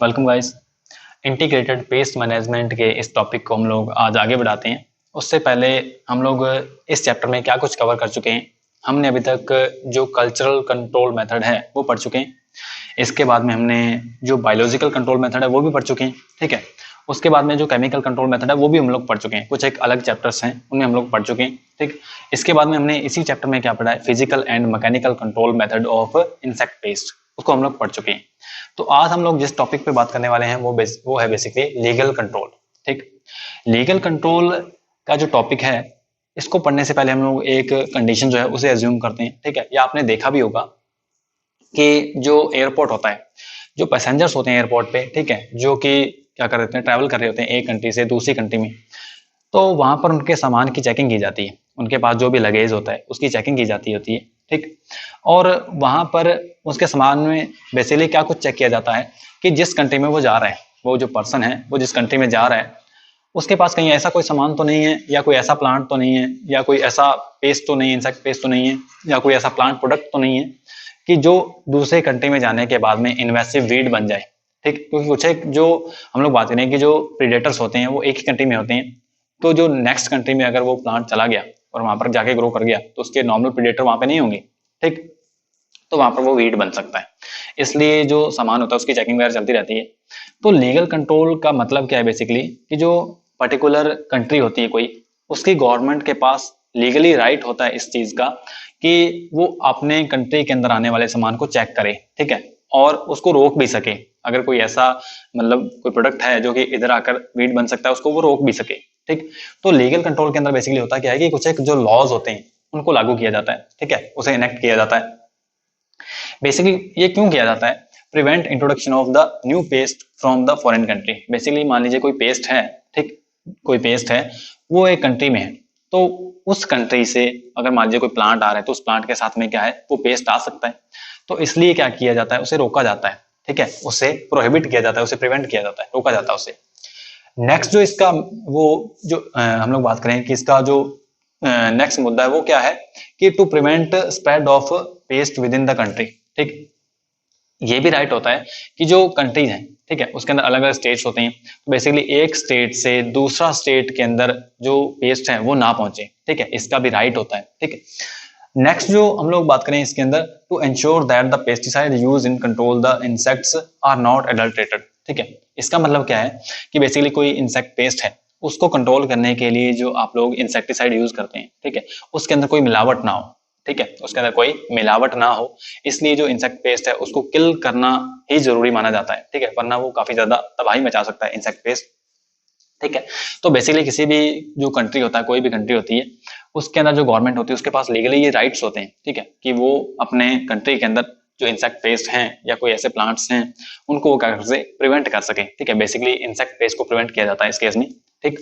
Welcome guys. Integrated pest management के इस topic को हम लोग आज आगे बढ़ाते हैं। उससे पहले हम लोग इस चैप्टर में क्या कुछ कवर कर चुके हैं। हमने अभी तक जो कल्चरल कंट्रोल मेथड है वो पढ़ चुके हैं। इसके बाद में हमने जो बायोलॉजिकल कंट्रोल मेथड है वो भी पढ़ चुके हैं, ठीक है। उसके बाद में जो केमिकल कंट्रोल मेथड है वो भी हम लोग पढ़ चुके हैं। कुछ एक अलग चैप्टर्स हैं उनमें हम लोग पढ़ चुके हैं, ठीक। इसके बाद में हमने इसी चैप्टर में क्या पढ़ा है, physical and mechanical control method of insect pest, उसको हम लोग पढ़ चुके हैं। तो आज हम लोग जिस टॉपिक पे बात करने वाले हैं वो है बेसिकली लीगल कंट्रोल, ठीक। लीगल कंट्रोल का जो टॉपिक है, इसको पढ़ने से पहले हम लोग एक कंडीशन जो है उसे एज्यूम करते हैं, ठीक है। या आपने देखा भी होगा कि जो एयरपोर्ट होता है, जो पैसेंजर्स होते हैं एयरपोर्ट पे, ठीक है, जो कि क्या कर रहे हैं, ट्रैवल कर रहे होते हैं एक कंट्री से दूसरी कंट्री में, तो वहां पर उनके सामान की चेकिंग की जाती है। उनके पास जो भी लगेज होता है उसकी चेकिंग की जाती होती है, ठीक। और वहां पर उसके सामान में बेसिकली क्या कुछ चेक किया जाता है कि जिस कंट्री में वो जा रहा है, वो जो पर्सन है वो जिस कंट्री में जा रहा है उसके पास कहीं ऐसा कोई सामान तो नहीं है, या कोई ऐसा प्लांट तो नहीं है, या कोई ऐसा पेस्ट तो नहीं है, इंसेक्ट पेस्ट तो नहीं है, या कोई ऐसा प्लांट प्रोडक्ट तो नहीं है कि जो दूसरे कंट्री में जाने के बाद में इन्वेसिव वीड बन जाए, ठीक। क्योंकि कुछ एक जो हम लोग बात करें कि जो प्रीडेटर्स होते हैं वो एक ही कंट्री में होते हैं, तो जो नेक्स्ट कंट्री में अगर वो प्लांट चला गया और वहां पर जाके ग्रो कर गया तो उसके नॉर्मल प्रीडेटर वहां पे नहीं होंगे, ठीक। तो वहां पर वो वीड बन सकता है, इसलिए जो सामान होता है उसकी चेकिंग वगैरह चलती रहती है। तो लीगल कंट्रोल का मतलब क्या है बेसिकली, कि जो पर्टिकुलर कंट्री होती है कोई, उसकी गवर्नमेंट के पास लीगली राइट होता है इस चीज का कि वो अपने कंट्री के अंदर आने वाले सामान को चेक करे, ठीक है, और उसको रोक भी सके। अगर कोई ऐसा मतलब कोई प्रोडक्ट है जो कि इधर आकर वीड बन सकता है, उसको वो रोक भी सके, ठीक। तो लीगल कंट्रोल के अंदर बेसिकली होता क्या है कि कुछ एक जो लॉज होते हैं उनको लागू किया जाता है, ठीक है, उसे इनेक्ट किया जाता है। बेसिकली ये क्यों किया जाता है, prevent introduction of the new paste from the foreign country. Basically मान लीजिए कोई पेस्ट है, ठीक, कोई पेस्ट है, वो एक कंट्री में है, तो उस कंट्री से अगर मान लीजिए कोई प्लांट आ रहा है तो उस प्लांट के साथ में क्या है, वो पेस्ट आ सकता है। तो इसलिए क्या किया जाता है, उसे रोका जाता है, ठीक है, उसे प्रोहिबिट किया जाता है, उसे प्रिवेंट किया जाता है, रोका जाता है उसे। नेक्स्ट जो इसका वो जो हम लोग बात करें कि इसका जो नेक्स्ट मुद्दा है वो क्या है, कि to prevent spread of pest within the country, ठीक। ये भी राइट होता है कि जो कंट्रीज हैं, ठीक है, उसके अंदर अलग अलग स्टेट्स होते हैं, तो बेसिकली एक स्टेट से दूसरा स्टेट के अंदर जो पेस्ट है वो ना पहुंचे, ठीक है, इसका भी राइट होता है, ठीक है। नेक्स्ट जो हम लोग बात करें इसके अंदर, to ensure that the pesticide use in control the insects are not adulterated, ठीक है। इसका मतलब क्या है कि बेसिकली कोई इंसेक्ट पेस्ट है, उसको कंट्रोल करने के लिए जो आप लोग इंसेक्टिसाइड यूज करते हैं, ठीक है, उसके अंदर कोई मिलावट ना हो, ठीक है, उसके अंदर कोई मिलावट ना हो, इसलिए जो इंसेक्ट पेस्ट है उसको किल करना ही जरूरी माना जाता है, ठीक है, वरना वो काफी ज्यादा तबाही मचा सकता है इंसेक्ट पेस्ट, ठीक है। तो बेसिकली किसी भी जो कंट्री होता है, कोई भी कंट्री होती है, उसके अंदर जो गवर्नमेंट होती है उसके पास लीगली ये राइट्स होते हैं, ठीक है, कि वो अपने कंट्री के अंदर जो इंसेक्ट पेस्ट हैं या कोई ऐसे प्लांट्स हैं उनको वो क्या कर सके, प्रिवेंट कर सके, ठीक है। बेसिकली इंसेक्ट पेस्ट को प्रिवेंट किया जाता है इस केस में, ठीक।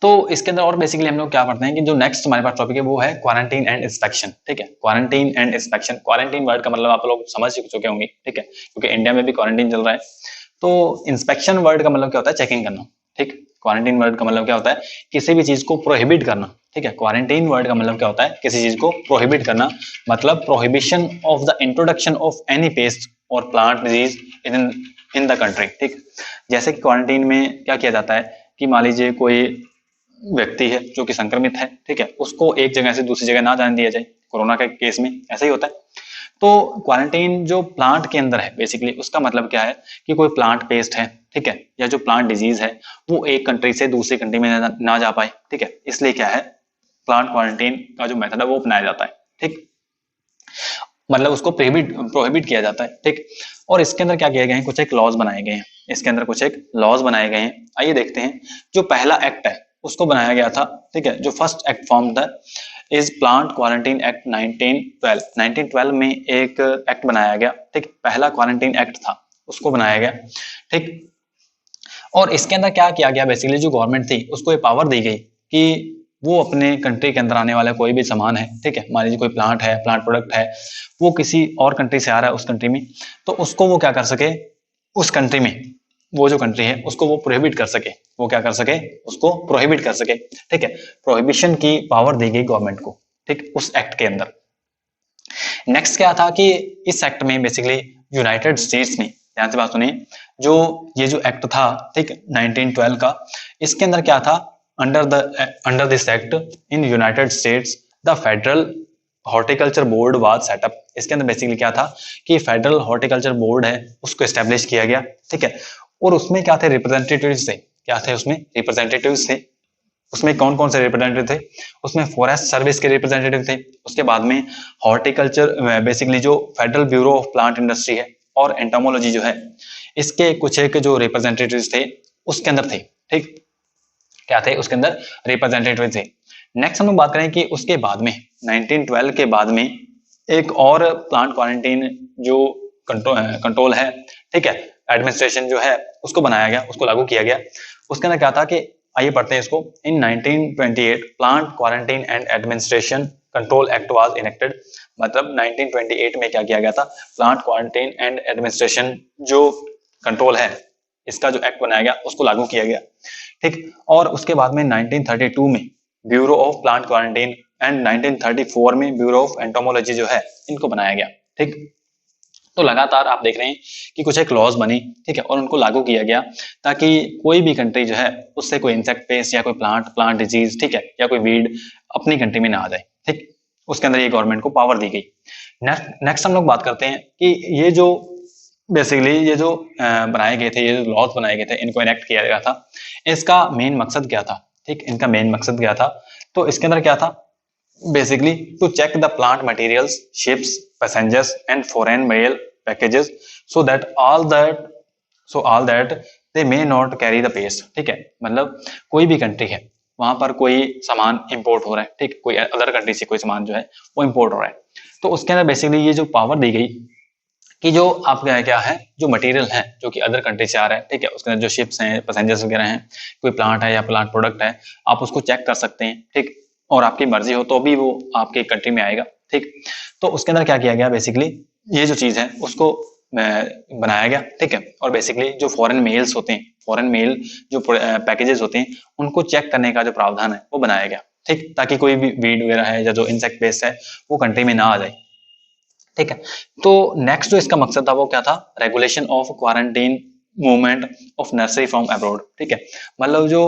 तो इसके अंदर और बेसिकली हम लोग क्या पढ़ते हैं कि जो नेक्स्ट हमारे पास टॉपिक है वो है क्वारंटीन एंड इंस्पेक्शन, ठीक है। Quarantine and inspection, quarantine word का मतलब आप लोग समझ चुके होंगे, ठीक है, क्योंकि इंडिया में भी क्वारंटीन चल रहा है। तो इंस्पेक्शन वर्ड का मतलब क्या होता है, चेकिंग करना, ठीक। क्वारंटीन वर्ड का मतलब क्या होता है, किसी भी चीज को प्रोहिबिट करना, ठीक है। क्वारंटीन वर्ड का मतलब क्या होता है, किसी चीज को प्रोहिबिट करना, मतलब prohibition of the introduction of any pest और plant disease in the country, ठीक। जैसे कि क्वारंटीन में क्या किया जाता है कि मान लीजिए कोई व्यक्ति है जो कि संक्रमित है, ठीक है, उसको एक जगह से दूसरी जगह ना जाने दिया जाए। कोरोना के केस में ऐसा ही होता है। तो क्वारंटीन जो प्लांट के अंदर है बेसिकली उसका मतलब क्या है कि कोई प्लांट पेस्ट है, ठीक है, या जो प्लांट डिजीज है वो एक कंट्री से दूसरी कंट्री में ना जा पाए, ठीक है, इसलिए क्या है, प्लांट क्वारंटीन का जो मेथड है वो अपनाया जाता है, ठीक, मतलब उसको प्रोहिबिट किया जाता है, ठीक। और इसके अंदर क्या किए गए हैं, कुछ एक लॉज बनाए गए हैं, इसके अंदर कुछ एक लॉज बनाए गए हैं। आइए देखते हैं। जो पहला एक्ट है उसको बनाया गया था, ठीक है, जो फर्स्ट एक्ट फॉर्म था इज प्लांट क्वारंटीन एक्ट 1912। 1912 में एक एक्ट बनाया गया, ठीक, पहला क्वारंटीन एक्ट था, उसको बनाया गया, ठीक। और इसके अंदर क्या किया गया, बेसिकली जो गवर्नमेंट थी उसको ये पावर दी गई कि वो अपने कंट्री के अंदर आने वाला कोई भी सामान है, ठीक है, मान लीजिए कोई प्लांट है, प्लांट प्रोडक्ट है, वो किसी और कंट्री से आ रहा है उस कंट्री में, तो उसको वो क्या कर सके, उस कंट्री में वो जो कंट्री है उसको वो प्रोहिबिट कर सके, वो क्या कर सके, उसको प्रोहिबिट कर सके, ठीक है। प्रोहिबिशन की पावर दी गई गवर्नमेंट को, ठीक, उस एक्ट के अंदर। नेक्स्ट क्या था कि इस एक्ट में बेसिकली यूनाइटेड स्टेट्स ने ध्यान से बात सुनिए, जो ये जो एक्ट था, ठीक, 1912 का, इसके अंदर क्या था, under this act in United states the federal horticulture board was setup. इसके अंदर बेसिकली क्या था कि फेडरल हॉर्टिकल्चर बोर्ड है उसको एस्टेब्लिश किया गया, ठीक है। और उसमें क्या थे, रिप्रेजेंटेटिव्स थे, क्या थे उसमें, रिप्रेजेंटेटिव्स थे। उसमें कौन कौन से रिप्रेजेंटेटिव थे, उसमें फॉरेस्ट सर्विस के रिप्रेजेंटेटिव थे, उसके बाद में हॉर्टिकल्चर बेसिकली जो federal bureau of plant industry है और एंटोमोलॉजी जो है, इसके कुछ एक जो रिप्रेजेंटेटिव्स थे उसके अंदर थे, ठीक, क्या थे उसके अंदर, रिप्रेजेंटेटिव थे। नेक्स्ट हम लोग बात करें कि उसके बाद में 1912 के बाद में एक और प्लांट क्वारंटीन जो कंट्रोल है, ठीक है, एडमिनिस्ट्रेशन जो है उसको बनाया गया, उसको लागू किया गया। उसके अंदर क्या था कि आइए पढ़ते हैं इसको। इन 1928 plant quarantine and administration control act was enacted. मतलब 1928 में क्या किया गया था, प्लांट क्वारंटीन एंड एडमिनिस्ट्रेशन जो कंट्रोल है इसका जो एक्ट बनाया गया उसको लागू किया गया, ठीक। और उसके बाद में 1932 में bureau of plant quarantine and 1934 में ब्यूरो ऑफ एंटोमोलॉजी जो है इनको बनाया गया, ठीक। तो लगातार आप देख रहे हैं कि कुछ एक लॉज बनी, ठीक है, और उनको लागू किया गया ताकि कोई भी कंट्री जो है उससे कोई इंसेक्ट पेस्ट या कोई प्लांट डिजीज, ठीक है, या कोई वीड अपनी कंट्री में ना आ जाए, ठीक। उसके अंदर ये गवर्नमेंट को पावर दी गई। नेक्स्ट हम लोग बात करते हैं कि ये जो बेसिकली ये जो बनाए गए थे, ये जो लॉज बनाए गए थे, इनको इनेक्ट किया गया था, इसका मेन मकसद क्या था, ठीक, इनका मेन मकसद क्या था। तो इसके अंदर क्या था, basically to check the plant materials, ships, passengers and foreign mail packages so that they may not carry the pest, ठीक है। मतलब कोई भी कंट्री है वहां पर कोई सामान इंपोर्ट हो रहा है, ठीक, कोई अदर कंट्री से कोई सामान जो है वो इंपोर्ट हो रहा है, तो उसके अंदर बेसिकली ये जो पावर दी गई कि जो आपका क्या है, जो मटेरियल है जो कि अदर कंट्री से आ रहा है, ठीक है, उसके अंदर जो शिप्स हैं, पैसेंजर्स वगैरह हैं, कोई प्लांट है या प्लांट प्रोडक्ट है, आप उसको चेक कर सकते हैं, ठीक, और आपकी मर्जी हो तो भी वो आपके कंट्री में आएगा, ठीक। तो उसके अंदर क्या किया गया, बेसिकली ये जो चीज है उसको बनाया गया, ठीक है। और बेसिकली जो फॉरेन मेल्स होते हैं, फॉरेन मेल जो पैकेजेस होते हैं उनको चेक करने का जो प्रावधान है वो बनाया गया, ठीक, ताकि कोई भी वीड वगैरह है या जो इंसेक्ट पेस्ट है वो कंट्री में ना आ जाए, ठीक है। तो नेक्स्ट जो इसका मकसद था वो क्या था, regulation of quarantine movement of nursery from abroad, ठीक है। मतलब जो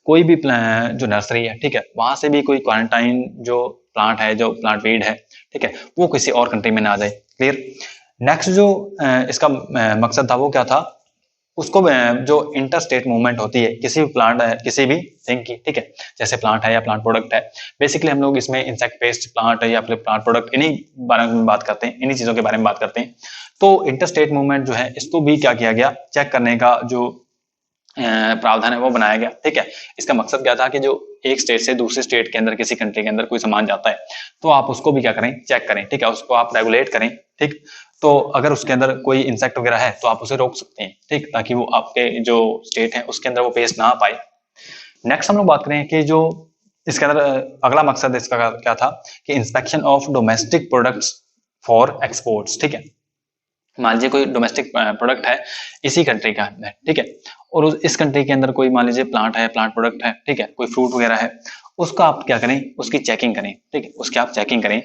कोई भी जो नर्सरी है, ठीक है, वहां से भी कोई क्वारंटाइन जो प्लांट है, जो प्लांट वीड है, ठीक है, वो किसी और कंट्री में ना आ जाए, क्लियर। नेक्स्ट जो इसका मकसद था वो क्या था, उसको जो इंटर स्टेट मूवमेंट होती है किसी भी प्लांट है, किसी भी थिंग की, ठीक है, जैसे प्लांट है या प्लांट प्रोडक्ट है, बेसिकली हम लोग इसमें इंसेक्ट पेस्ट, प्लांट है या फिर प्लांट प्रोडक्ट, इन्हीं बारे में बात करते हैं, इन्हीं चीजों के बारे में बात करते हैं। तो इंटर स्टेट मूवमेंट जो है इसको भी क्या किया गया, चेक करने का जो प्रावधान है वो बनाया गया, ठीक है। इसका मकसद क्या था कि जो एक स्टेट से दूसरे स्टेट के अंदर, किसी कंट्री के अंदर कोई सामान जाता है तो आप उसको भी क्या करें, चेक करें, ठीक है, उसको आप रेगुलेट करें, ठीक। तो अगर उसके अंदर कोई इंसेक्ट वगैरह है तो आप उसे रोक सकते हैं, ठीक, ताकि वो आपके जो स्टेट है उसके अंदर वो पेस्ट ना आ पाए। नेक्स्ट हम लोग बात करें कि जो इसके अंदर अगला मकसद इसका क्या था कि inspection of domestic products for exports, ठीक है। मान लीजिए कोई डोमेस्टिक प्रोडक्ट है इसी कंट्री का है, ठीक है, और इस कंट्री के अंदर कोई मान लीजिए प्लांट है, प्लांट प्रोडक्ट है, ठीक है, कोई फ्रूट वगैरह है, उसका आप क्या करें, उसकी चेकिंग करें, ठीक है, उसकी आप चेकिंग करें।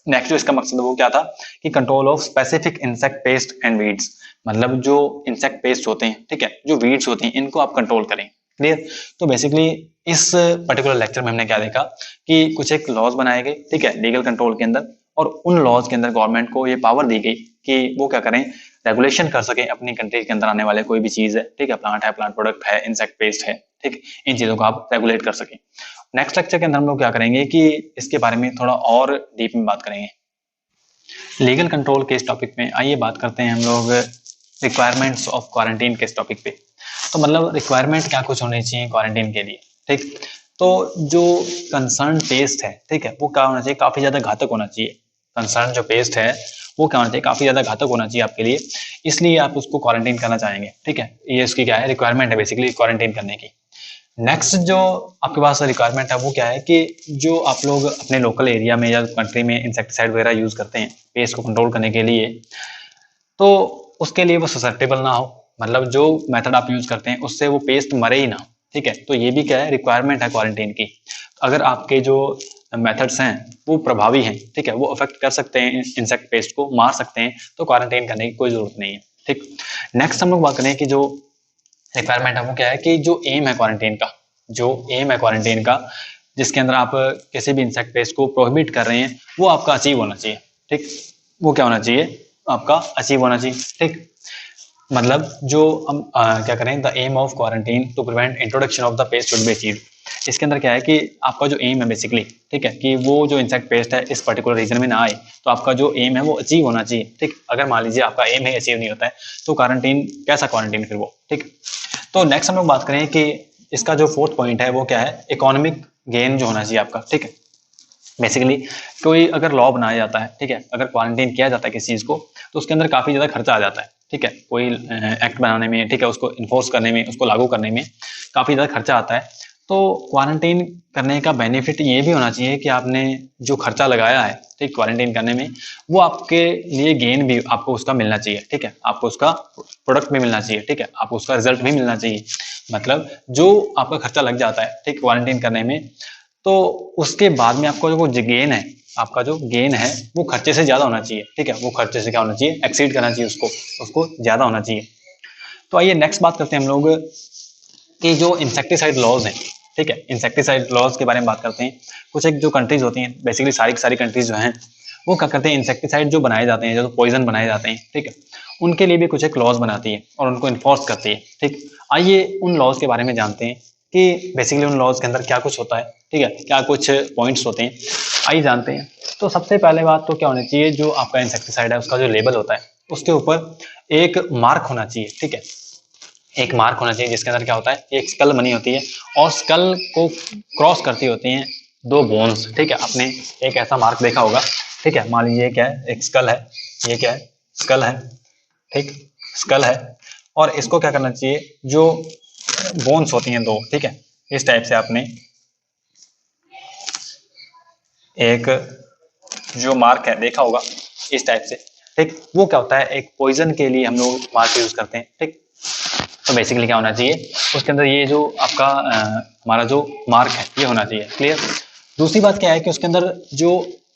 नेक्स्ट जो इसका मकसद वो क्या था कि control of specific insect pest and weeds, मतलब जो इंसेक्ट पेस्ट होते हैं, ठीक है, जो वीड्स होती हैं, इनको आप कंट्रोल करें, क्लियर। तो बेसिकली इस पर्टिकुलर लेक्चर में हमने क्या देखा कि कुछ एक लॉज बनाए गए, ठीक है, लीगल कंट्रोल के अंदर, और उन लॉज के अंदर गवर्नमेंट को ये पावर दी गई कि वो क्या करें, रेगुलेशन कर सके अपनी कंट्री के अंदर आने वाले कोई भी चीज है, ठीक है, प्लांट है, प्लांट प्रोडक्ट है, इंसेक्ट पेस्ट है, ठीक, इन चीजों को आप रेगुलेट कर सके। नेक्स्ट लेक्चर के अंदर हम लोग क्या करेंगे कि इसके बारे में थोड़ा और डीप में बात करेंगे, लीगल कंट्रोल के इस टॉपिक में। आइए बात करते हैं हम लोग रिक्वायरमेंट्स ऑफ क्वारंटीन के इस टॉपिक पे। तो मतलब रिक्वायरमेंट क्या कुछ होनी चाहिए क्वारंटीन के लिए, ठीक। तो जो कंसर्न पेस्ट है, ठीक है, वो क्या होना चाहिए, काफी ज्यादा घातक होना चाहिए। कंसर्न जो पेस्ट है वो क्या होना चाहिए, काफी ज्यादा घातक होना चाहिए आपके लिए, इसलिए आप उसको क्वारंटीन करना चाहेंगे, ठीक है। ये उसकी क्या है, रिक्वायरमेंट है बेसिकली क्वारंटीन करने की। नेक्स्ट जो आपके पास रिक्वायरमेंट है वो क्या है कि जो आप लोग अपने लोकल एरिया में या कंट्री में इंसेक्टिसाइड वगैरह यूज करते हैं पेस्ट को कंट्रोल करने के लिए, तो उसके लिए वो ससेप्टेबल ना हो, मतलब जो मेथड आप यूज करते हैं उससे वो पेस्ट मरे ही ना, ठीक है। तो ये भी क्या है, रिक्वायरमेंट है क्वारंटीन की। अगर आपके जो मेथड्स हैं वो प्रभावी हैं, ठीक है, वो अफेक्ट कर सकते हैं इंसेक्ट पेस्ट को, मार सकते हैं, तो क्वारंटाइन करने की कोई जरूरत नहीं है। ठीक, नेक्स्ट हम लोग बात करें कि जो रिक्वायरमेंट है वो क्या है कि जो एम है क्वारंटीन का, जो एम है क्वारंटीन का जिसके अंदर आप किसी भी इंसेक्ट पेस्ट को प्रोहिबिट कर रहे हैं वो आपका अचीव होना चाहिए। ठीक, वो क्या होना चाहिए, आपका अचीव होना चाहिए। ठीक, मतलब जो हम क्या करें, the aim of quarantine to prevent introduction of the pest should be achieved. इसके अंदर क्या है कि आपका जो एम है बेसिकली, ठीक है, कि वो जो इंसेक्ट पेस्ट है इस पर्टिकुलर रीजन में ना आए, तो आपका जो एम है वो अचीव होना चाहिए। ठीक, अगर मान लीजिए आपका एम है अचीव नहीं होता है तो क्वारंटीन कैसा क्वारंटीन फिर वो। ठीक, तो नेक्स्ट हम लोग बात करें कि इसका जो फोर्थ पॉइंट है वो क्या है, इकोनॉमिक गेन जो होना चाहिए आपका। ठीक है, बेसिकली कोई अगर लॉ बनाया जाता है, ठीक है, अगर क्वारंटीन किया जाता है किसी चीज को तो उसके अंदर काफी ज्यादा खर्चा आ जाता है। ठीक है, कोई एक्ट बनाने में, ठीक है, उसको इन्फोर्स करने में, उसको लागू करने में काफी ज्यादा खर्चा आता है। तो क्वारंटीन करने का बेनिफिट ये भी होना चाहिए कि आपने जो खर्चा लगाया है, ठीक, क्वारंटीन करने में, वो आपके लिए गेन भी आपको उसका मिलना चाहिए। ठीक है, आपको उसका प्रोडक्ट भी मिलना चाहिए। ठीक है, आपको उसका रिजल्ट भी मिलना चाहिए। मतलब जो आपका खर्चा लग जाता है, ठीक, क्वारंटीन करने में, तो उसके बाद में आपका जो गेन है, आपका जो गेन है वो खर्चे से ज्यादा होना चाहिए। ठीक है, वो खर्चे से क्या होना चाहिए, एक्सीड करना चाहिए, उसको ज्यादा होना चाहिए। तो आइए नेक्स्ट बात करते हैं हम लोग कि जो इंसेक्टिसाइड लॉज हैं, ठीक है, इंसेक्टिसाइड लॉज के बारे में बात करते हैं। कुछ एक जो कंट्रीज होती हैं, बेसिकली सारी की सारी कंट्रीज जो हैं वो क्या करते हैं, इंसेक्टिसाइड जो बनाए जाते हैं, जो पॉइजन बनाए जाते हैं, ठीक है, उनके लिए भी कुछ एक लॉज बनाती है और उनको इन्फोर्स करती है। ठीक, आइए उन लॉज के बारे में जानते हैं कि बेसिकली उन लॉज के अंदर क्या कुछ होता है। ठीक है, क्या कुछ पॉइंट्स होते हैं, आइए जानते हैं। तो सबसे पहले बात तो क्या होनी चाहिए, जो आपका इंसेक्टिसाइड है उसका जो लेबल होता है उसके ऊपर एक मार्क होना चाहिए। ठीक है, एक मार्क होना चाहिए जिसके अंदर क्या होता है, एक स्कल बनी होती है और स्कल को क्रॉस करती होती हैं दो बोन्स। ठीक है, आपने एक ऐसा मार्क देखा होगा। ठीक है, मान लीजिए क्या है, एक स्कल है, ये क्या है, स्कल है। ठीक, स्कल है और इसको क्या करना चाहिए, जो बोन्स होती हैं दो, ठीक है, इस टाइप से आपने एक जो मार्क है देखा होगा इस टाइप से। ठीक, वो क्या होता है, एक पॉइजन के लिए हम लोग मार्क यूज करते हैं। ठीक, तो बेसिकली क्या होना चाहिए, उसके अंदर ये जो आपका हमारा जो मार्क है ये होना चाहिए। क्लियर। दूसरी बात क्या है कि उसके अंदर जो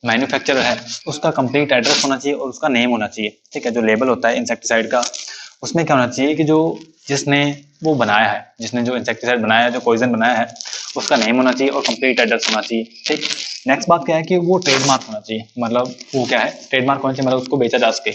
मैन्युफैक्चरर है उसका कंप्लीट एड्रेस होना चाहिए और उसका नेम होना चाहिए। ठीक है, जो लेबल होता है इंसेक्टिसाइड का उसमें क्या होना चाहिए कि जो जिसने वो बनाया है, जिसने जो इंसेक्टिसाइड बनाया है, जो पॉइजन बनाया है, उसका नेम होना चाहिए और कंप्लीट एड्रेस होना चाहिए। ठीक, नेक्स्ट बात क्या है कि वो ट्रेडमार्क होना चाहिए, मतलब वो क्या है, ट्रेडमार्क होना चाहिए, मतलब उसको बेचा जा सके।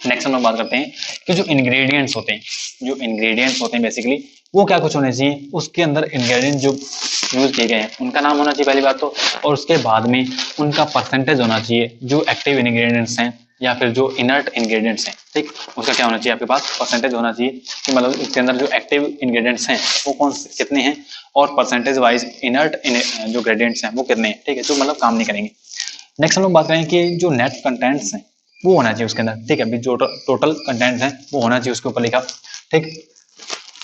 नेक्स्ट हम लोग बात करते हैं कि जो इंग्रेडिएंट्स होते हैं, जो इंग्रेडिएंट्स होते हैं बेसिकली वो क्या कुछ होने चाहिए, उसके अंदर इंग्रेडिएंट जो यूज किए गए हैं उनका नाम होना चाहिए पहली बात तो, और उसके बाद में उनका परसेंटेज होना चाहिए, जो एक्टिव इंग्रेडिएंट्स हैं या फिर जो इनर्ट इंग्रेडिएंट्स हैं। ठीक, उसका क्या होना चाहिए, आपके पास परसेंटेज होना चाहिए कि मतलब उसके अंदर जो एक्टिव इंग्रेडिएंट्स हैं वो कौन से कितने हैं और परसेंटेज वाइज इनर्ट जो इंग्रेडिएंट्स हैं वो कितने हैं। ठीक है, जो मतलब काम नहीं करेंगे। नेक्स्ट हम लोग बात करें कि जो नेट कंटेंट्स हैं वो होना चाहिए उसके अंदर। ठीक है, अभी जो टोटल कंटेंट्स हैं वो होना चाहिए उसके ऊपर लिखा। ठीक,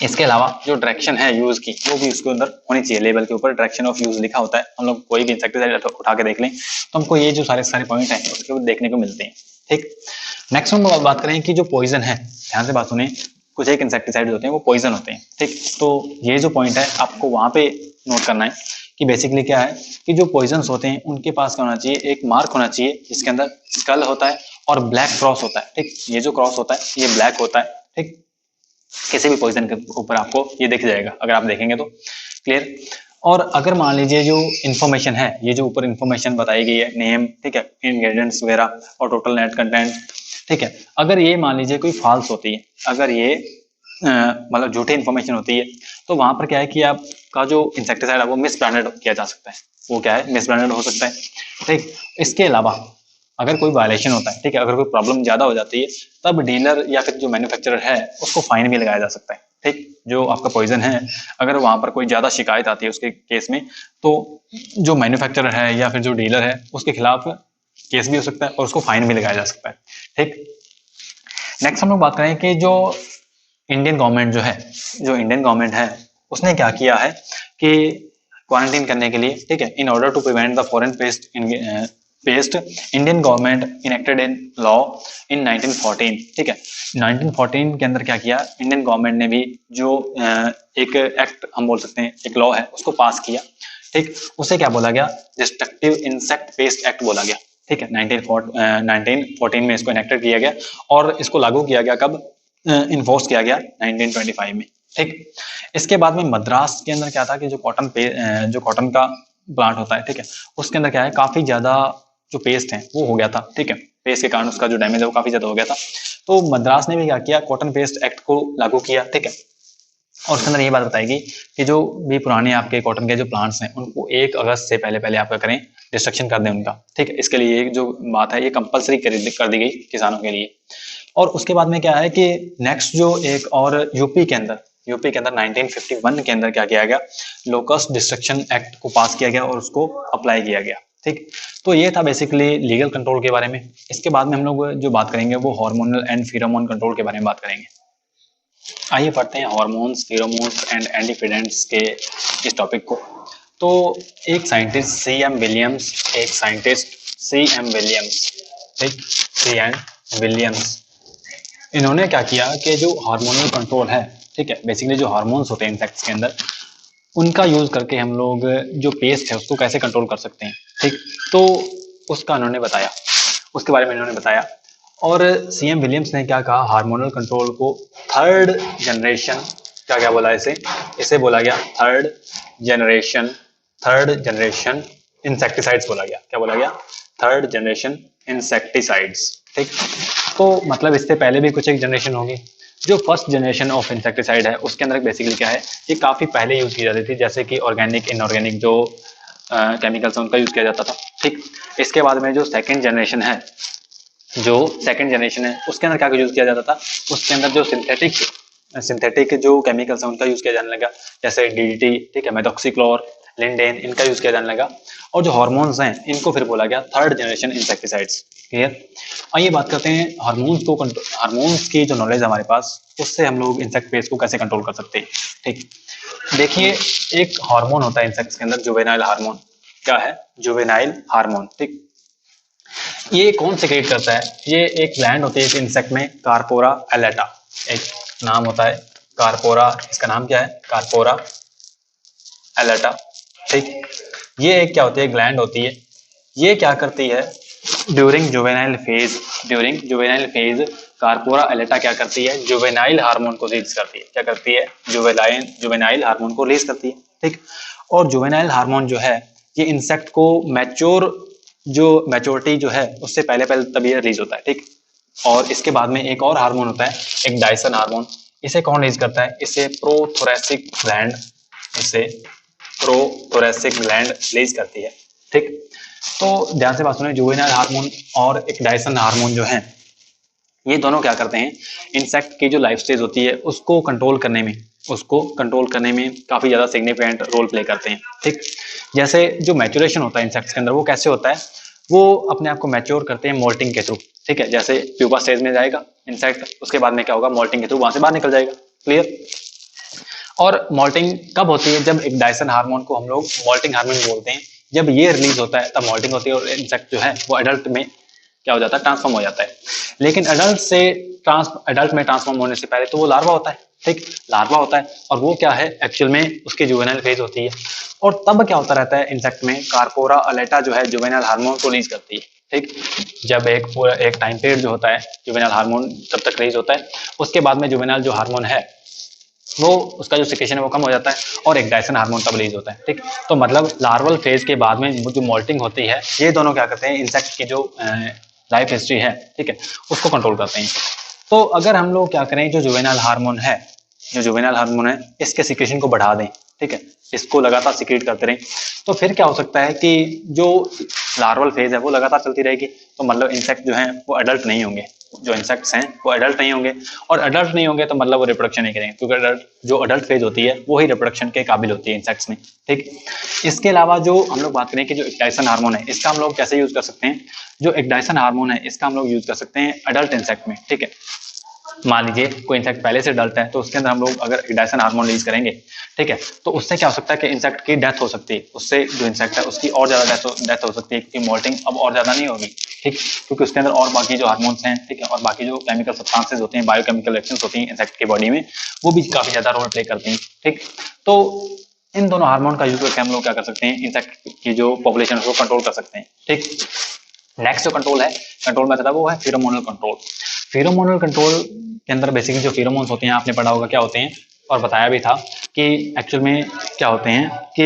इसके अलावा जो डायरेक्शन है यूज की वो भी उसके अंदर होनी चाहिए, लेबल के ऊपर डायरेक्शन ऑफ यूज लिखा होता है। हम लोग कोई भी इंसेक्टिसाइड उठा के देख लें तो हमको ये जो सारे पॉइंट हैं उसके ऊपर देखने को मिलते हैं। ठीक, नेक्स्ट हम बात करें कि जो पॉइजन है, ध्यान से बात सुने, कुछ एक इंसेक्टिसाइड होते हैं वो पॉइजन होते हैं। ठीक, तो ये जो पॉइंट है आपको वहां पे नोट करना है कि बेसिकली क्या है कि जो पॉइजन्स होते हैं उनके पास क्या होना चाहिए, एक मार्क होना चाहिए जिसके अंदर स्कल होता है और ब्लैक क्रॉस होता है। ठीक, ये जो क्रॉस होता है ये ब्लैक होता है। ठीक, किसी भी पॉइजन के ऊपर आपको ये दिख जाएगा अगर आप देखेंगे तो। क्लियर। और अगर मान लीजिए जो इन्फॉर्मेशन है, ये जो ऊपर इन्फॉर्मेशन बताई गई है, नेम, ठीक है, इंग्रेडिएंट्स वगैरह और टोटल नेट कंटेंट, ठीक है, अगर ये मान लीजिए कोई फॉल्स होती है, अगर ये मतलब झूठी इन्फॉर्मेशन होती है तो वहां पर क्या है कि आपका जो इंसेक्टिसाइड है वो मिस ब्रांडेड किया जा सकता है, वो क्या है, मिस ब्रांडेड हो सकता है। ठीक, इसके अलावा अगर कोई वायलेशन होता है, ठीक है, अगर कोई प्रॉब्लम ज्यादा हो जाती है तब डीलर या फिर जो मैन्युफैक्चरर है उसको फाइन भी लगाया जा सकता है। ठीक, जो आपका पॉइजन है अगर वहां पर कोई ज्यादा शिकायत आती है उसके केस में तो जो मैन्युफैक्चरर है या फिर जो डीलर है उसके खिलाफ केस भी हो सकता है और उसको फाइन भी लगाया जा सकता है। ठीक, नेक्स्ट हम लोग बात करें कि जो इंडियन गवर्नमेंट जो है, जो इंडियन गवर्नमेंट है उसने क्या किया है कि क्वारंटीन करने के लिए, ठीक है, in order to prevent the foreign pest Indian government enacted in law in 1914। ठीक है, 1914 के अंदर क्या किया, इंडियन गवर्नमेंट ने भी जो एक एक्ट हम बोल सकते हैं, एक लॉ है उसको पास किया। ठीक, उसे क्या बोला गया, डिस्ट्रक्टिव इंसेक्ट पेस्ट एक्ट बोला गया। ठीक है, 1914 में इसको इनेक्टेड किया गया और इसको लागू किया गया कब, इन्फोर्स किया गया 1925 में। ठीक, इसके बाद में मद्रास के अंदर क्या था कि जो कॉटन का प्लांट होता है, ठीक है, उसके अंदर क्या है, काफी ज्यादा जो पेस्ट है वो हो गया था। ठीक है, पेस्ट के कारण उसका जो डैमेज है वो काफी ज्यादा हो गया था। तो मद्रास ने भी क्या किया, कॉटन पेस्ट एक्ट को लागू किया। ठीक है, और उसके अंदर ये बात बताएगी कि जो भी पुराने आपके कॉटन के जो प्लांट्स हैं उनको 1 अगस्त से पहले पहले आप क्या करें, डिस्ट्रक्शन कर दें उनका। ठीक है, इसके लिए जो बात है ये कंपलसरी कर दी गई किसानों के लिए। और उसके बाद में क्या है कि नेक्स्ट जो एक और यूपी के अंदर 1951 के अंदर क्या किया गया, लोकस्ट डिस्ट्रक्शन एक्ट को पास किया गया और उसको अप्लाई किया गया। ठीक, तो ये था बेसिकली लीगल कंट्रोल के बारे में। इसके बाद में हम लोग जो बात करेंगे वो हार्मोनल एंड फेरोमोन कंट्रोल के बारे में बात करेंगे। आइए पढ़ते हैं हार्मोन्स, फेरोमोन्स एंड एंटीफिडेंट्स के इस टॉपिक को। तो एक साइंटिस्ट सी एम विलियम्स, ठीक, सी एम विलियम्स, इन्होंने क्या किया कि जो हार्मोनल कंट्रोल है, ठीक है, बेसिकली जो हार्मोन्स होते हैं इंसेक्ट्स के अंदर, उनका यूज करके हम लोग जो पेस्ट है उसको कैसे कंट्रोल कर सकते हैं। ठीक, तो उसका उन्होंने बताया, उसके बारे में इन्होंने बताया। और सीएम विलियम्स ने क्या कहा, हार्मोनल कंट्रोल को थर्ड जनरेशन, क्या बोला इसे बोला गया थर्ड जनरेशन इंसेक्टिसाइड्स बोला गया। क्या बोला गया, थर्ड जनरेशन इंसेक्टिसाइड्स। ठीक, तो मतलब इससे पहले भी कुछ एक जनरेशन होगी। जो फर्स्ट जनरेशन ऑफ इंसेक्टिसाइड है उसके अंदर बेसिकली क्या है, ये काफी पहले यूज की जाती थी, जैसे कि ऑर्गेनिक, इनऑर्गेनिक जो केमिकल्स उनका यूज किया जाता था। ठीक, इसके बाद में जो सेकेंड जनरेशन है उसके अंदर क्या यूज किया जाता था, उसके अंदर जो सिंथेटिक जो केमिकल्स हैं उनका यूज किया जाने लगा, जैसे डीडीटी, ठीक है, मेथॉक्सीक्लोर, लिंडेन, इनका यूज किया जाने लगा। और जो हार्मोन्स हैं इनको फिर बोला गया थर्ड जनरेशन इंसेक्टिसाइड्स। क्लियर। आइए बात करते हैं हार्मोन्स की जो नॉलेज हमारे पास, उससे हम लोग इंसेक्ट पेस्ट को कैसे कंट्रोल कर सकते हैं। ठीक, देखिए, एक हार्मोन होता है इंसेक्ट्स के अंदर, जुवेनाइल हार्मोन। क्या है, जुवेनाइल हार्मोन। ठीक, ये कौन सेक्रेट करता है, ये एक ग्लैंड होती है एक इंसेक्ट में, कार्पोरा एलेटा, एक नाम होता है कार्पोरा, इसका नाम क्या है, कार्पोरा एलेटा। ठीक, ये एक क्या होती है, ग्लैंड होती है। ये क्या करती है, ड्यूरिंग जुवेनाइल फेज कार्पोरा एलेटा क्या करती है, जुवेनाइल हार्मोन को रिलीज करती है। क्या करती है, जुवेनाइल हार्मोन को रिलीज करती है। ठीक, और जुवेनाइल हार्मोन जो है ये इंसेक्ट को मैच्योरिटी जो है उससे पहले तभी रिलीज होता है। ठीक, और इसके बाद में एक और हार्मोन होता है, एक डायसन हार्मोन। इसे कौन रिलीज करता है, इसे प्रोथोरेसिक ग्लैंड रिलीज करती है। ठीक, तो ध्यान से बात सुनिए, जुवेनाइल हार्मोन और एक डायसन हार्मोन जो है, ये दोनों क्या करते हैं, इंसेक्ट की जो लाइफ स्टेज होती है उसको कंट्रोल करने में काफी ज्यादा सिग्निफिकेंट रोल प्ले करते हैं। ठीक, जैसे जो मैच्योरेशन होता है इंसेक्ट्स के अंदर, वो कैसे होता है, वो अपने आप को मैच्योर करते हैं मोल्टिंग के थ्रू। ठीक है, जैसे प्यूपा स्टेज में जाएगा इंसेक्ट, उसके बाद में क्या होगा, मोल्टिंग के थ्रू वहां से बाहर निकल जाएगा। क्लियर। और मोल्टिंग कब होती है, जब एक डायसन हार्मोन को हम लोग मोल्टिंग हार्मोन बोलते हैं, जब ये रिलीज होता है तब मोल्टिंग होती है और इंसेक्ट जो है वो एडल्ट में क्या हो जाता है, ट्रांसफॉर्म हो जाता है। लेकिन एडल्ट में ट्रांसफॉर्म होने से पहले तो वो लार्वा होता है। ठीक, लार्वा होता है और वो क्या है, एक्चुअल में उसकी जुवेनाइल फेज होती है। और तब क्या होता रहता है, इंसेक्ट में कार्पोरा अलेटा जो है जुवेनाइल हार्मोन को रिलीज करती है। ठीक, जब एक टाइम पीरियड जो होता है जुवेनाइल हार्मोन तब तक रिलीज होता है, उसके बाद में जुवेनाइल जो हार्मोन है वो उसका जो सिक्रेशन है वो कम हो जाता है और एक डायसन हार्मोन तब रिलीज होता है। ठीक, तो मतलब लार्वल फेज के बाद में जो मोल्टिंग होती है, ये दोनों क्या करते हैं, इंसेक्ट की जो लाइफ हिस्ट्री है, ठीक है, उसको कंट्रोल करते हैं। तो अगर हम लोग क्या करें, जो जुवेनाइल हार्मोन है इसके सिक्रेशन को बढ़ा दें, ठीक है, इसको लगातार सिक्रेट करते रहें, तो फिर क्या हो सकता है कि जो लार्वल फेज है वो लगातार चलती रहेगी। तो मतलब इंसेक्ट जो है वो एडल्ट नहीं होंगे, जो इंसेक्ट्स हैं वो एडल्ट नहीं होंगे, और एडल्ट नहीं होंगे तो मतलब वो रिप्रोडक्शन नहीं करेंगे, क्योंकि जो एडल्ट फेज होती है वो ही रिप्रोडक्शन के काबिल होती है इंसेक्ट्स में। ठीक, इसके अलावा जो हम लोग बात करें कि जो एक्टाइसन हार्मोन है, इसका हम लोग कैसे यूज कर सकते हैं, जो एक्टाइसन हार्मोन है इसका हम लोग यूज कर सकते हैं एडल्ट इंसेक्ट में। ठीक है, मान लीजिए कोई इंसेक्ट पहले से डल्ट है तो उसके अंदर हम लोग अगर डायसन हार्मोन रिलीज करेंगे, ठीक है, तो उससे क्या हो सकता है कि इंसेक्ट की डेथ हो सकती है, उससे जो इंसेक्ट है उसकी और ज्यादा डेथ हो सकती है, क्योंकि मोल्टिंग अब और ज्यादा नहीं होगी। ठीक, क्योंकि उसके अंदर और बाकी जो हार्मोन्स हैं, ठीक है, और बाकी जो केमिकल सब्सटेंसेस होते हैं, बायोकेमिकल रिएक्शंस होती हैं इंसेक्ट की बॉडी में, वो भी काफी ज्यादा रोल प्ले करती हैं। ठीक, तो इन दोनों हार्मोन का यूज करके हम लोग क्या कर सकते हैं, इंसेक्ट की जो पॉपुलेशन है उसको कंट्रोल कर सकते हैं। ठीक, नेक्स्ट जो कंट्रोल मेथड है वो है फेरोमोनल कंट्रोल। फेरोमोनल कंट्रोल के अंदर बेसिकली जो फेरोमोन्स होते हैं आपने पढ़ा होगा क्या होते हैं, और बताया भी था कि एक्चुअल में क्या होते हैं कि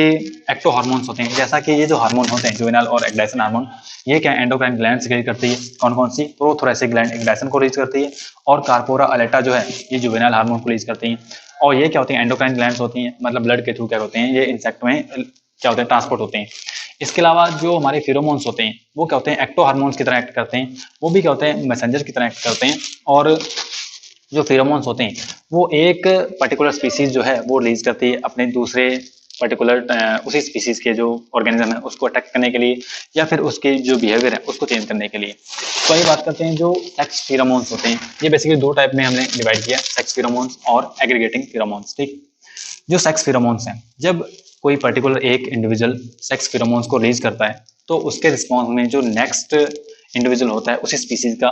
एक्टो हार्मोन्स होते हैं। जैसा कि ये जो हार्मोन होते हैं जुवेनाइल और एक्डाइसन हार्मोन, ये क्या एंडोक्राइन ग्लैंड से करती है, कौन कौन सी, प्रोथोरेसिक ग्लैंड एक्डाइसन को रिलीज करती है, और कार्पोरा अलेटा जो है ये जुवेनाइल हार्मोन को रिलीज करती है। और ये क्या होती है, एंडोक्राइन ग्लैंड्स होती हैं, मतलब ब्लड के थ्रू क्या होते हैं, ये इंसेक्ट में क्या होते हैं, ट्रांसपोर्ट होते हैं। इसके अलावा जो हमारे फेरोमोन्स होते हैं वो क्या होते हैं, एक्टो हार्मोन्स की तरह एक्ट करते हैं, वो भी क्या होते हैं, मैसेंजर की तरह एक्ट करते हैं। और जो फेरोमोन्स होते हैं वो एक पर्टिकुलर स्पीसीज जो है वो रिलीज करती है अपने दूसरे पर्टिकुलर उसी स्पीसीज के जो ऑर्गेनिज्म है उसको अटैक करने के लिए, या फिर उसके जो बिहेवियर है उसको चेंज करने के लिए। तो ये बात करते हैं जो सेक्स फेरोमोन्स होते हैं, ये बेसिकली दो टाइप में हमने डिवाइड किया, सेक्स फेरोमोन्स और एग्रीगेटिंग फेरोमोन्स। ठीक, जो सेक्स फेरोमोन्स हैं, जब कोई पर्टिकुलर एक इंडिविजुअल सेक्स फेरोमोन्स को रिलीज करता है तो उसके रिस्पॉन्स में जो नेक्स्ट इंडिविजुअल होता है उसी स्पीसीज का,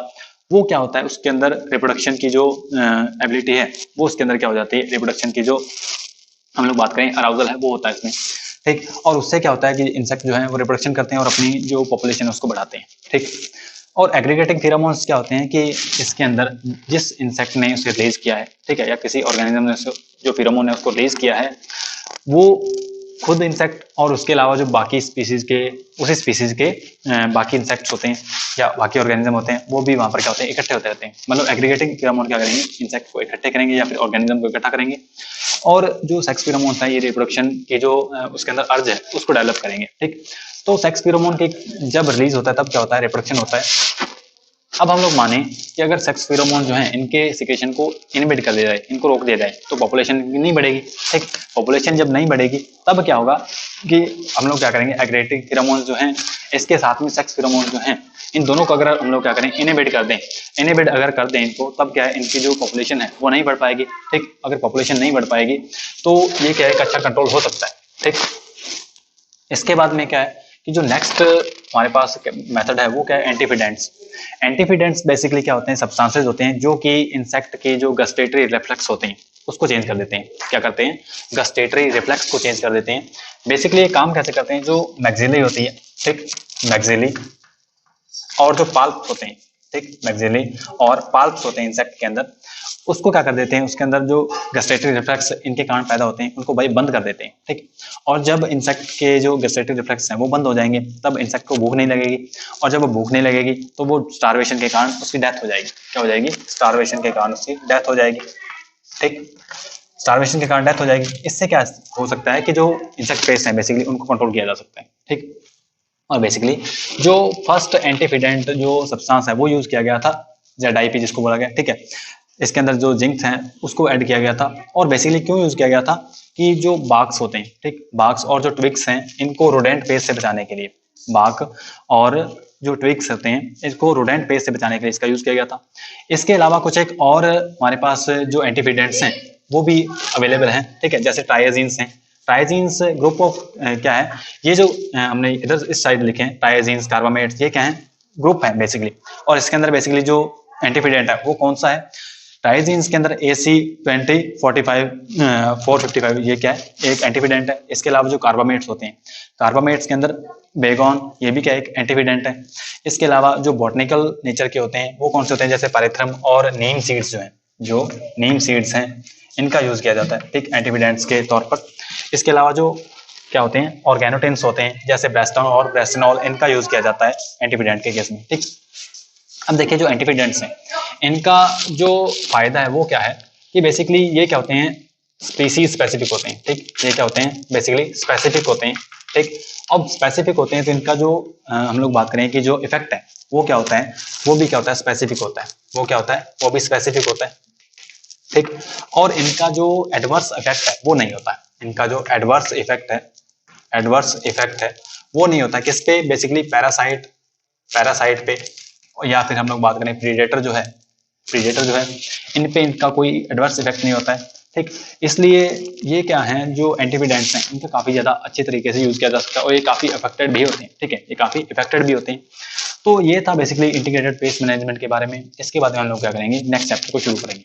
वो क्या होता है, उसके अंदर रिप्रोडक्शन की जो एबिलिटी है वो उसके अंदर क्या हो जाती है, रिप्रोडक्शन की जो हम लोग बात करें अराउजल है वो होता है इसमें। ठीक, और उससे क्या होता है कि इंसेक्ट जो है वो रिप्रोडक्शन करते हैं और अपनी जो पॉपुलेशन है उसको बढ़ाते हैं। ठीक, और एग्रीगेटिंग फेरोमोन्स क्या होते हैं कि इसके अंदर जिस इंसेक्ट ने उसे रिलीज किया है, ठीक है, या किसी ऑर्गेनिज्म ने जो फेरोमोन है उसको रिलीज किया है, वो खुद इंसेक्ट और उसके अलावा जो बाकी स्पीसीज के, उसी स्पीसीज के बाकी इंसेक्ट्स होते हैं या बाकी ऑर्गेनिज्म होते हैं, वो भी वहां पर क्या होते हैं, इकट्ठे होते रहते हैं। मतलब एग्रीगेटिंग फेरोमोन क्या करेंगे, इंसेक्ट को इकट्ठे करेंगे या फिर ऑर्गेनिज्म को इकट्ठा करेंगे, और जो सेक्स फेरोमोन है ये रिप्रोडक्शन के जो उसके अंदर अर्ज है उसको डेवलप करेंगे। ठीक, तो सेक्स फेरोमोन के जब रिलीज होता है तब क्या होता है, रिप्रोडक्शन होता है। अब हम लोग माने कि अगर सेक्स फेरोमोन जो है इनके सिक्रेशन को इनहिबिट कर दिया जाए, इनको रोक दिया जाए, तो पॉपुलेशन नहीं बढ़ेगी। ठीक, पॉपुलेशन जब नहीं बढ़ेगी तब क्या होगा कि हम लोग क्या करेंगे, एग्रीगेटिंग फेरोमोन जो हैं इसके साथ में सेक्स फेरोमोन जो हैं, इन दोनों को अगर हम लोग क्या करें, इनहिबिट कर दें, इनहिबिट अगर कर दें इनको, तब क्या है, इनकी जो पॉपुलेशन है वो नहीं बढ़ पाएगी। ठीक, अगर पॉपुलेशन नहीं बढ़ पाएगी तो ये क्या है, एक अच्छा कंट्रोल हो सकता है। ठीक, इसके बाद में क्या है कि जो नेक्स्ट हमारे पास मेथड है वो क्या है, एंटीफिडेंट्स। एंटीफिडेंट्स बेसिकली क्या होते हैं, सब्सटेंसेस होते हैं जो कि इंसेक्ट के जो गस्टेटरी रिफ्लेक्स होते हैं उसको चेंज कर देते हैं। क्या करते हैं, गस्टेटरी रिफ्लेक्स को चेंज कर देते हैं। बेसिकली ये काम कैसे करते हैं, जो मैक्सिली होती है, ठीक, मैक्सिली और जो पाल्प होते हैं, ठीक, मैक्सिली और पाल्प्स होते हैं इंसेक्ट के अंदर, उसको क्या कर देते हैं, उसके अंदर जो गस्टेटरी रिफ्लेक्स इनके कारण पैदा होते हैं उनको भाई बंद कर देते हैं। ठीक, और जब इंसेक्ट के जो गस्टेटरी रिफ्लेक्स हैं वो बंद हो जाएंगे तब इंसेक्ट को भूख नहीं लगेगी, और जब वो भूख नहीं लगेगी तो वो स्टारवेशन के कारण उसकी डेथ हो जाएगी। क्या हो जाएगी, स्टारवेशन के कारण उसकी डेथ हो जाएगी। ठीक, स्टारवेशन के कारण डेथ हो जाएगी। इससे क्या हो सकता है कि जो इंसेक्ट पेस्ट हैं बेसिकली उनको कंट्रोल किया जा सकता है। ठीक, और बेसिकली जो फर्स्ट एंटीफिडेंट जो सब्सटेंस है वो यूज किया गया था, जेडाईपी जिसको बोला गया। ठीक है, इसके अंदर जो जिंक्स हैं उसको ऐड किया गया था, और बेसिकली क्यों यूज किया गया था कि जो बाग्स होते हैं, ठीक, बाग्स और जो ट्विग्स हैं इनको रोडेंट पेस्ट से बचाने के लिए, बाग और जो ट्विग्स होते हैं इसको रोडेंट पेस्ट से बचाने के लिए इसका यूज किया गया था। इसके अलावा कुछ एक और हमारे पास जो एंटीफिडेंट्स हैं वो भी अवेलेबल हैं। ठीक है, जैसे ट्राइजीन्स हैं। ट्राइजीन्स ग्रुप ऑफ क्या है, ये जो हमने इधर इस साइड लिखे हैं ट्राइजीन्स, कार्बामेट्स, ये क्या है, ग्रुप है बेसिकली। और इसके अंदर बेसिकली जो एंटीफिडेंट है वो कौन सा है, ट्राइजीन्स के अंदर AC20 45 455, ये क्या है, एक एंटीफिडेंट है। इसके अलावा जो कार्बामेट्स होते हैं, कार्बामेट्स के अंदर बेगोन, ये भी क्या एक एंटीफिडेंट है। इसके अलावा जो बॉटनिकल नेचर के होते हैं वो कौन से होते हैं, जैसे पारेथ्रम और नीम सीड्स जो हैं, जो नीम सीड्स हैं इनका यूज किया जाता है, ठीक, एंटीफिडेंट्स के तौर पर। इसके अलावा जो क्या होते हैं, ऑर्गेनोटिन्स होते हैं जैसे ब्रेस्टोन और ब्रेस्टिनॉल, इनका यूज किया जाता है एंटीफिडेंट के केस में। ठीक, अब देखिए जो एंटीफिडेंट्स हैं इनका जो फायदा है वो क्या है कि बेसिकली ये क्या होते हैं, स्पीसीज स्पेसिफिक होते हैं। ठीक, ये क्या होते हैं, बेसिकली स्पेसिफिक होते हैं। ठीक, अब स्पेसिफिक होते हैं तो इनका जो हम लोग बात करें कि जो इफेक्ट है वो क्या होता है, वो भी क्या होता है, स्पेसिफिक होता है। वो क्या होता है, वो भी स्पेसिफिक होता है। ठीक, और इनका जो एडवर्स इफेक्ट है वो नहीं होता है। इनका जो एडवर्स इफेक्ट है वो नहीं होता। किस पे, बेसिकली पैरासाइट पे, या फिर हम लोग बात करें प्रीडेटर जो है इन पे इनका कोई एडवर्स इफेक्ट नहीं होता है। ठीक, इसलिए ये क्या है, जो एंटीफिडेंट्स हैं इनका काफी ज्यादा अच्छे तरीके से यूज किया जा सकता है, और ये काफी इफेक्टेड भी होते हैं। ठीक है, ये काफी इफेक्टेड भी होते हैं। तो ये था बेसिकली इंटीग्रेटेड पेस्ट मैनेजमेंट के बारे में। इसके बाद में हम लोग क्या करेंगे, नेक्स्ट चैप्टर को शुरू करेंगे।